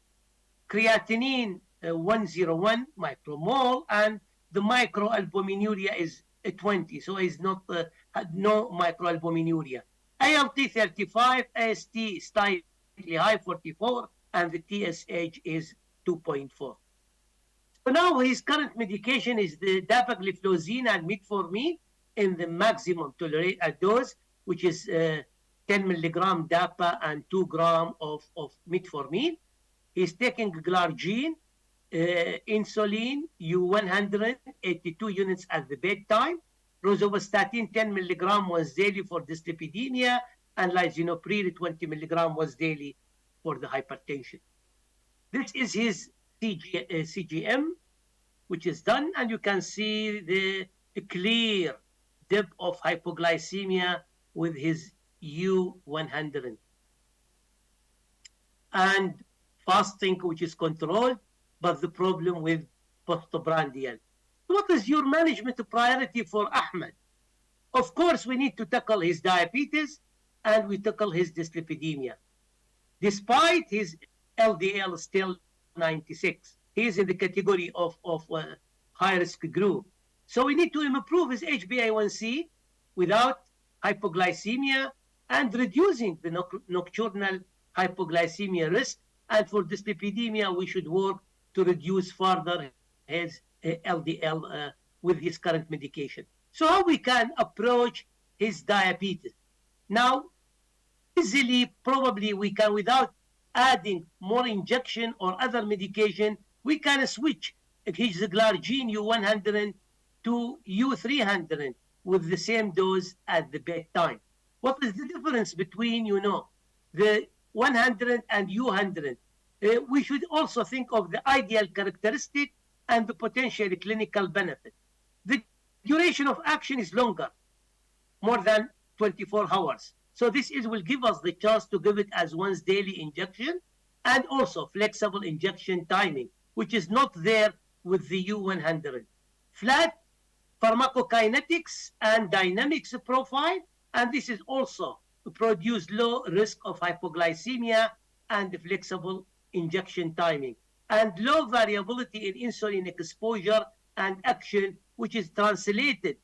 creatinine 101 micromole, and the microalbuminuria is 20, so it's not had no microalbuminuria. ALT 35, AST slightly high 44, and the TSH is 2.4. So now his current medication is the dapagliflozin and metformin in the maximum tolerated dose, which is 10 milligram DAPA and 2 gram of metformin. He's taking glargine, insulin, U100, 82 units at the bedtime, rosuvastatin 10 milligram once daily for dyslipidemia, and lisinopril 20 milligram once daily for the hypertension. This is his CGM, which is done, and you can see the clear dip of hypoglycemia with his U100. And fasting, which is controlled, but the problem with postprandial. What is your management priority for Ahmed? Of course, we need to tackle his diabetes, and we tackle his dyslipidemia. Despite his LDL still 96, he is in the category of high-risk group. So we need to improve his HbA1c without hypoglycemia and reducing the nocturnal hypoglycemia risk. And for dyslipidemia, we should work to reduce further his LDL with his current medication. So how we can approach his diabetes? Now, easily, probably we can, without adding more injection or other medication, we can switch his glargine U100 to U300 with the same dose at the bedtime. What is the difference between, the 100 and U100? We should also think of the ideal characteristic and the potential clinical benefit. The duration of action is longer, more than 24 hours. So this will give us the chance to give it as once daily injection, and also flexible injection timing, which is not there with the U100. Flat pharmacokinetics and dynamics profile, and this is also to produce low risk of hypoglycemia and flexible injection timing, and low variability in insulin exposure and action, which is facilitate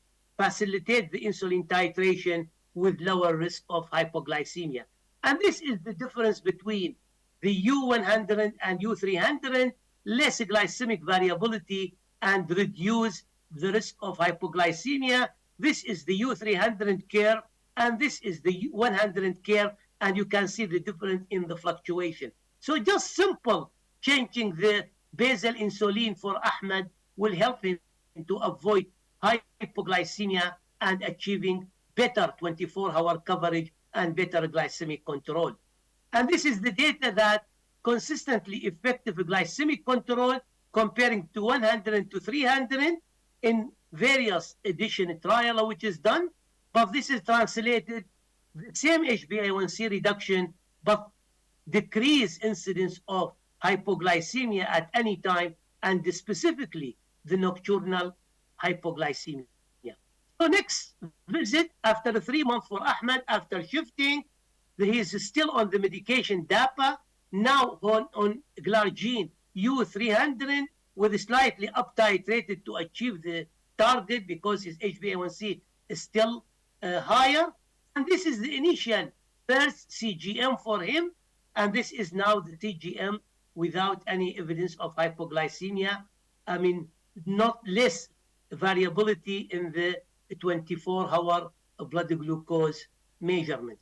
the insulin titration with lower risk of hypoglycemia. And this is the difference between the U100 and U300, less glycemic variability and reduce the risk of hypoglycemia. This is the U300 care, and this is the 100 care, and you can see the difference in the fluctuation. So just simple changing the basal insulin for Ahmed will help him to avoid hypoglycemia and achieving better 24-hour coverage and better glycemic control. And this is the data that consistently effective glycemic control comparing to 100 to 300 in various edition trial which is done, but this is translated the same HbA1c reduction, but decrease incidence of hypoglycemia at any time, and specifically the nocturnal hypoglycemia. So next visit after 3 months for Ahmed, after shifting, he is still on the medication DAPA, now on glargine U300 with slightly up titrated to achieve the target because his HbA1c is still higher. And this is the initial first CGM for him, and this is now the CGM without any evidence of hypoglycemia. I mean, not less variability in the 24-hour blood glucose measurement.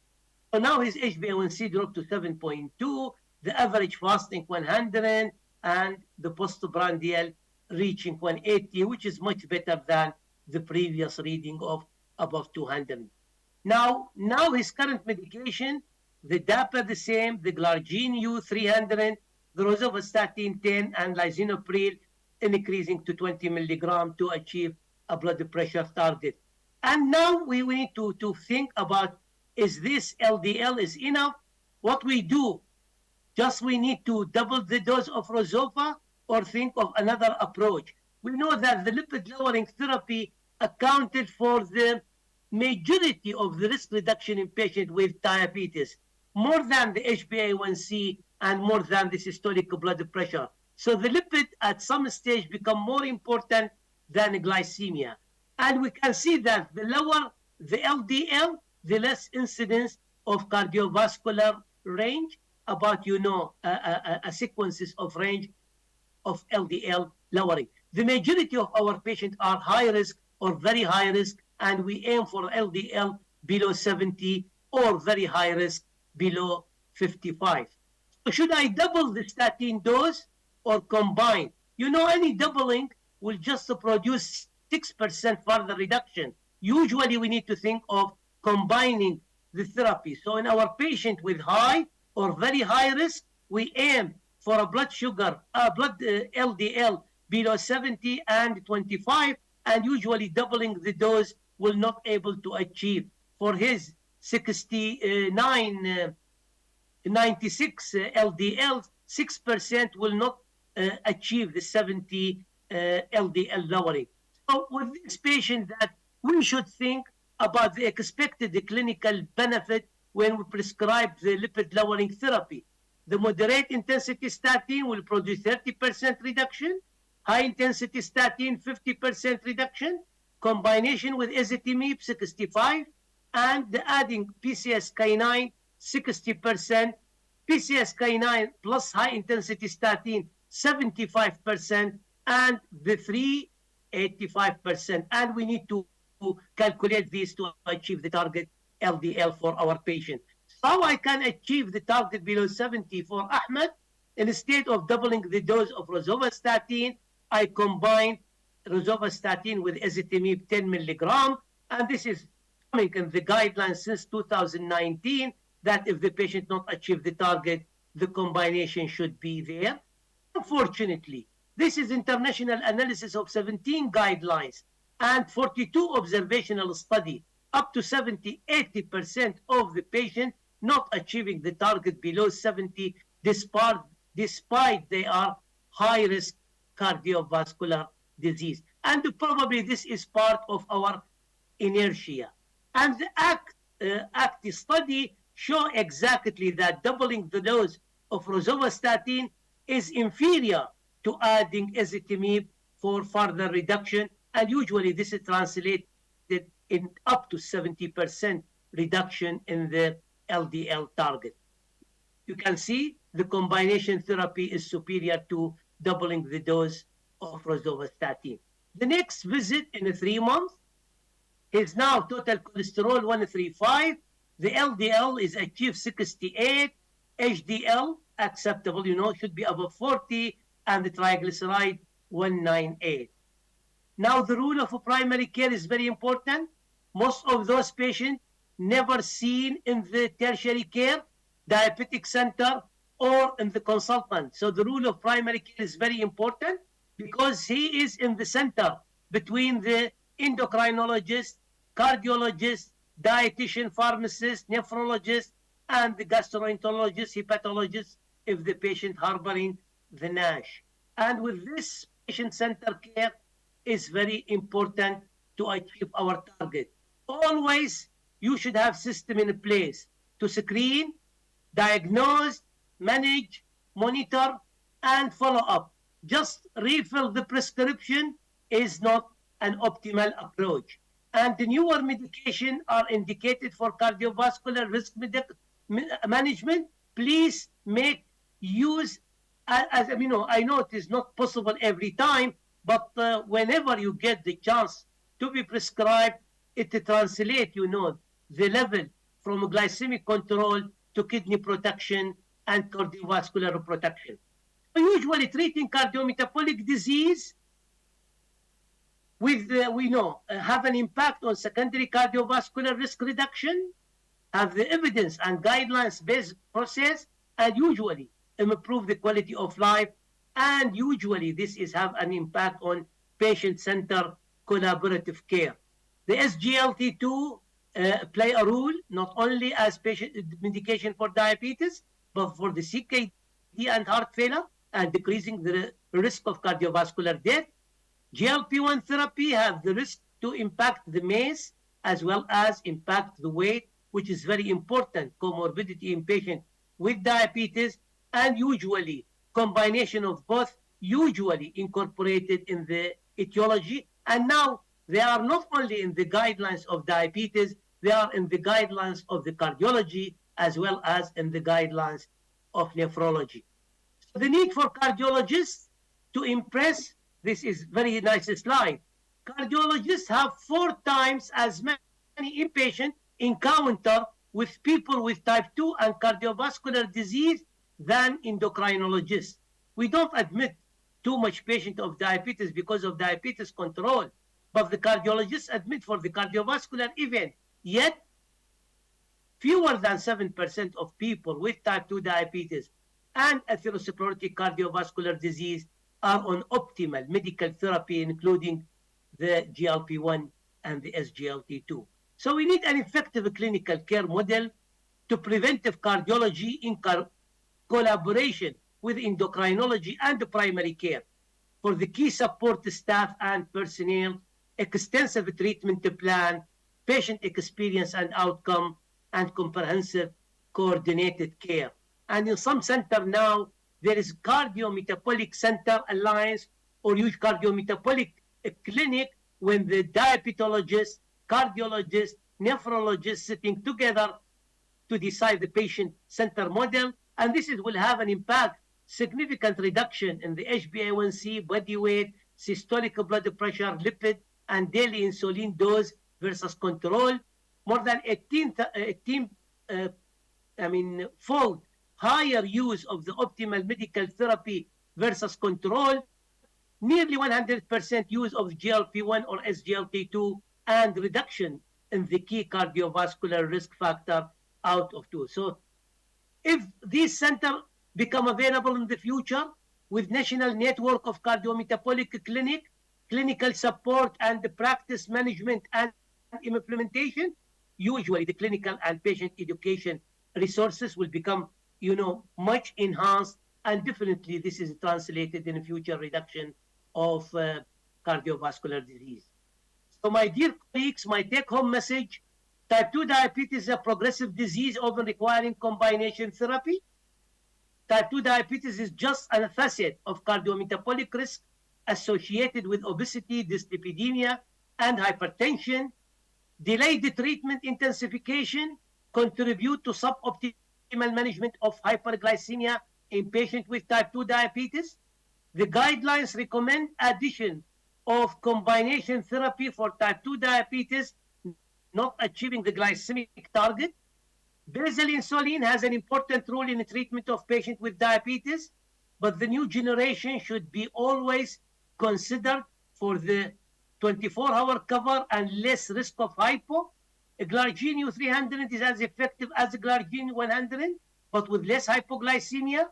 So now his HbA1c dropped to 7.2, the average fasting 100, and the postprandial reaching 180, which is much better than the previous reading of above 200. Now his current medication, the DAPA the same, the glargine U300, the rosuvastatin 10, and lisinopril increasing to 20 milligram to achieve a blood pressure target. And now we need to think about, is this LDL is enough? What we do, just we need to double the dose of Rosuva or think of another approach. We know that the lipid lowering therapy accounted for the majority of the risk reduction in patients with diabetes, more than the HbA1c and more than the systolic blood pressure. So the lipid at some stage become more important than glycemia. And we can see that the lower the LDL, the less incidence of cardiovascular range, about, a sequences of range of LDL lowering. The majority of our patients are high risk or very high risk, and we aim for LDL below 70 or very high risk below 55. So should I double the statin dose or combine? Any doubling will just produce 6% further reduction. Usually we need to think of combining the therapy. So in our patient with high or very high risk, we aim for a blood sugar, LDL below 70 and 25, and usually doubling the dose will not able to achieve. For his 96 LDL, 6% will not achieve the 70 LDL lowering. So with this patient, that we should think about the expected clinical benefit when we prescribe the lipid lowering therapy. The moderate intensity statin will produce 30% reduction, high intensity statin 50% reduction, combination with ezetimibe 65, and the adding PCSK9 60%, PCSK9 plus high intensity statin 75%, and the 3 85%. And we need to calculate these to achieve the target LDL for our patient. How I can achieve the target below 70 for Ahmed? Instead of doubling the dose of rosuvastatin, I combine rosuvastatin with ezetimibe 10 milligram, and this is coming in the guidelines since 2019 that if the patient not achieve the target, the combination should be there. Unfortunately, this is international analysis of 17 guidelines and 42 observational study. Up to 70-80% of the patient not achieving the target below 70 despite they are high-risk cardiovascular disease. And probably this is part of our inertia. And the ACT study show exactly that doubling the dose of rosuvastatin is inferior to adding ezetimibe for further reduction. And usually this is translated in up to 70% reduction in the LDL target. You can see the combination therapy is superior to doubling the dose of rosuvastatin. The next visit in 3 months is now total cholesterol 135. The LDL is achieved 68. HDL acceptable, should be above 40, and the triglyceride 198. Now the rule of primary care is very important. Most of those patients never seen in the tertiary care, diabetic center, or in the consultant. So the rule of primary care is very important because he is in the center between the endocrinologist, cardiologist, dietitian, pharmacist, nephrologist, and the gastroenterologist, hepatologist, if the patient harboring the NASH. And with this patient-centered care is very important to achieve our target. Always you should have system in place to screen, diagnose, manage, monitor, and follow up. Just refill the prescription is not an optimal approach. And the newer medication are indicated for cardiovascular risk management. Please make use, as I know it is not possible every time, but whenever you get the chance to be prescribed, it translates, the level from glycemic control to kidney protection and cardiovascular protection. So usually treating cardiometabolic disease with, have an impact on secondary cardiovascular risk reduction, have the evidence and guidelines-based process, and usually improve the quality of life, and usually this is have an impact on patient-centered collaborative care. The SGLT2 play a role not only as patient medication for diabetes, but for the CKD and heart failure, and decreasing the risk of cardiovascular death. GLP-1 therapy have the risk to impact the MACE as well as impact the weight, which is very important comorbidity in patients with diabetes, and usually combination of both usually incorporated in the etiology. And now they are not only in the guidelines of diabetes, they are in the guidelines of the cardiology as well as in the guidelines of nephrology. So the need for cardiologists to impress, this is very nice slide. Cardiologists have 4 times as many inpatient encounter with people with type 2 and cardiovascular disease than endocrinologists. We don't admit too much patient of diabetes because of diabetes control, but the cardiologists admit for the cardiovascular event. Yet, fewer than 7% of people with type 2 diabetes and atherosclerotic cardiovascular disease are on optimal medical therapy, including the GLP-1 and the SGLT2. So we need an effective clinical care model to preventive cardiology in collaboration with endocrinology and the primary care. For the key support staff and personnel, extensive treatment plan, patient experience and outcome, and comprehensive coordinated care. And in some center now, there is Cardiometabolic Center Alliance or huge cardiometabolic clinic when the diabetologist, cardiologist, nephrologist sitting together to decide the patient-centered model. And this will have an impact, significant reduction in the HbA1c, body weight, systolic blood pressure, lipid, and daily insulin dose versus control. More than 18 fold higher use of the optimal medical therapy versus control, nearly 100% use of GLP-1 or SGLT2, and reduction in the key cardiovascular risk factor out of 2. So if these centers become available in the future with national network of cardiometabolic clinic, clinical support and the practice management and implementation, usually the clinical and patient education resources will become, much enhanced, and definitely this is translated in a future reduction of cardiovascular disease. So my dear colleagues, my take-home message: type 2 diabetes is a progressive disease often requiring combination therapy. Type 2 diabetes is just a facet of cardiometabolic risk associated with obesity, dyslipidemia, and hypertension. Delayed treatment intensification contribute to suboptimal management of hyperglycemia in patients with type 2 diabetes. The guidelines recommend addition of combination therapy for type 2 diabetes not achieving the glycemic target. Basal insulin has an important role in the treatment of patients with diabetes, but the new generation should be always considered for the 24-hour cover and less risk of hypo. Glargine U300 is as effective as Glargine 100, but with less hypoglycemia.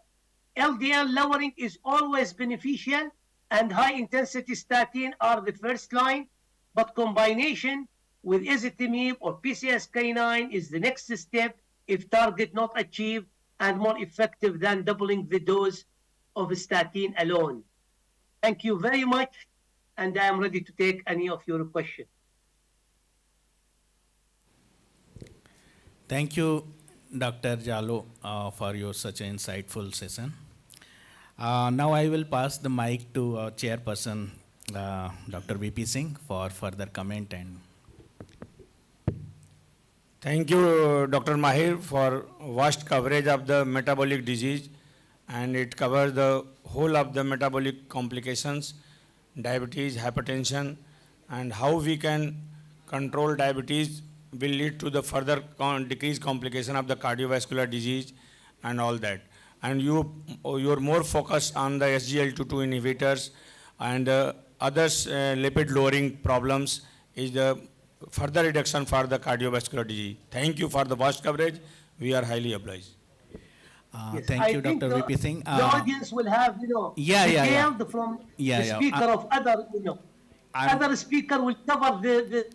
LDL lowering is always beneficial, and high-intensity statin are the first line, but combination with ezetimibe or PCSK9 is the next step if target not achieved, and more effective than doubling the dose of statin alone. Thank you very much, and I am ready to take any of your questions. Thank you, Dr. Jalo, for your such an insightful session. Now I will pass the mic to our chairperson, Dr. VP Singh, for further comment. And thank you, Dr. Mahir, for vast coverage of the metabolic disease, and it covers the whole of the metabolic complications, diabetes, hypertension, and how we can control diabetes will lead to the further decreased complication of the cardiovascular disease and all that. And you're more focused on the SGLT2 inhibitors and others lipid lowering problems is the further reduction for the cardiovascular disease. Thank you for the vast coverage. We are highly obliged. Yes, thank you, think Dr. VP Singh. The audience will have, detailed from the speaker of other, other speaker will cover the